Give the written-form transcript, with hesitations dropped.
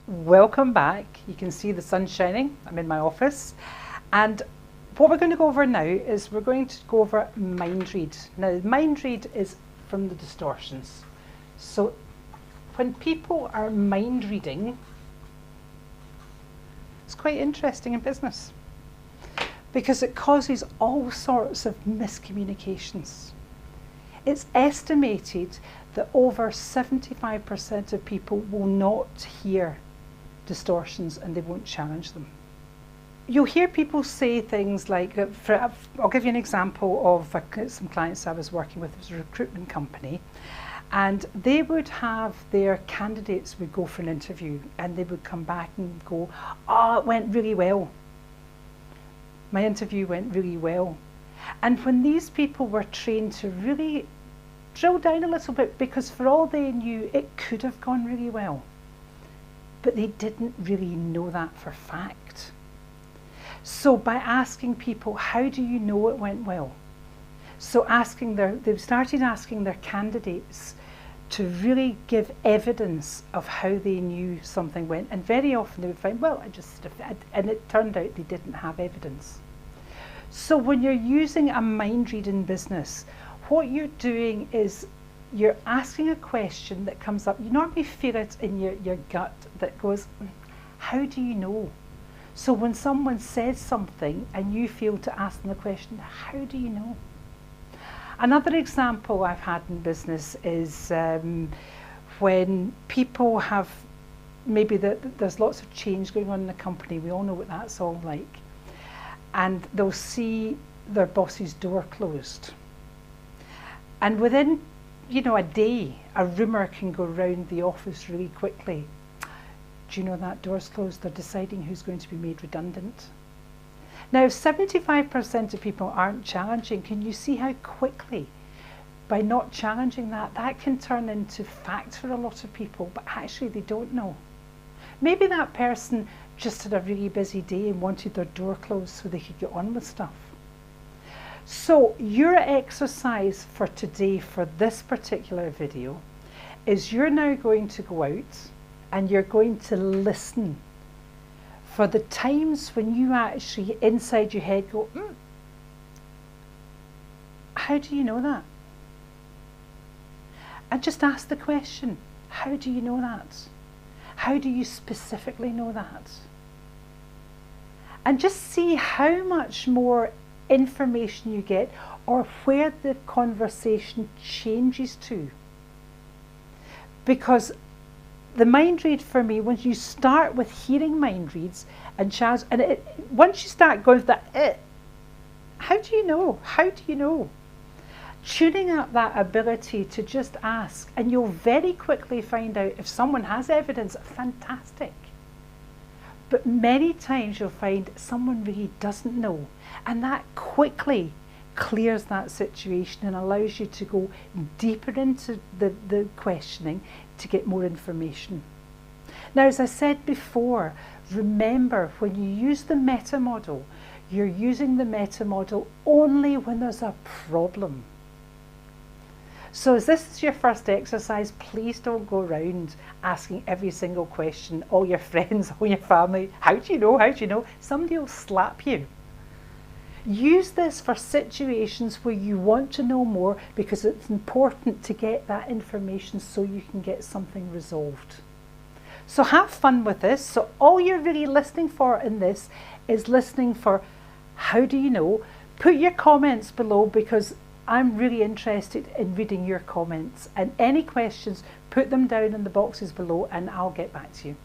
Welcome back. You can see the sun shining. I'm in my office. And what we're going to go over now is we're going to go over mind read. Now, mind read is from the Distortions. So when people are mind reading, it's quite interesting in business because it causes all sorts of miscommunications. It's estimated that over 75% of people will not hear distortions and they won't challenge them. You'll hear people say things like, I'll give you an example of some clients I was working with. It was a recruitment company, and they would have their candidates would go for an interview and they would come back and go, "Oh, it went really well. My interview went really well." And when these people were trained to really drill down a little bit, because for all they knew, it could have gone really well, but they didn't really know that for fact. So by asking people, how do you know it went well? So they started asking their candidates to really give evidence of how they knew something went. And very often they would find, well, and it turned out they didn't have evidence. So when you're using a mind read in business, what you're doing is you're asking a question that comes up. You normally feel it in your gut that goes, how do you know? So when someone says something and you feel to ask them the question, how do you know? Another example I've had in business is when people have, maybe there's lots of change going on in the company. We all know what that's all like. And they'll see their boss's door closed. And within, a day, a rumour can go round the office really quickly. Do you know that door's closed? They're deciding who's going to be made redundant. Now, if 75% of people aren't challenging, can you see how quickly, by not challenging that can turn into fact for a lot of people, but actually they don't know. Maybe that person just had a really busy day and wanted their door closed so they could get on with stuff. So your exercise for today, for this particular video, is you're now going to go out and you're going to listen for the times when you actually inside your head go, how do you know that? And just ask the question, how do you know that? How do you specifically know that? And just see how much more information you get or where the conversation changes to. Because the mind read for me, once you start with hearing mind reads and challenge, and once you start going with that, how do you know? How do you know? Tuning up that ability to just ask, and you'll very quickly find out if someone has evidence, fantastic. But many times you'll find someone really doesn't know, and that quickly clears that situation and allows you to go deeper into the questioning to get more information. Now, as I said before, remember when you use the meta model, you're using the meta model only when there's a problem. So as this is your first exercise, please don't go around asking every single question, all your friends, all your family, how do you know, how do you know? Somebody will slap you. Use this for situations where you want to know more, because it's important to get that information so you can get something resolved. So have fun with this. So all you're really listening for in this is listening for how do you know. Put your comments below, because I'm really interested in reading your comments, and any questions, put them down in the boxes below and I'll get back to you.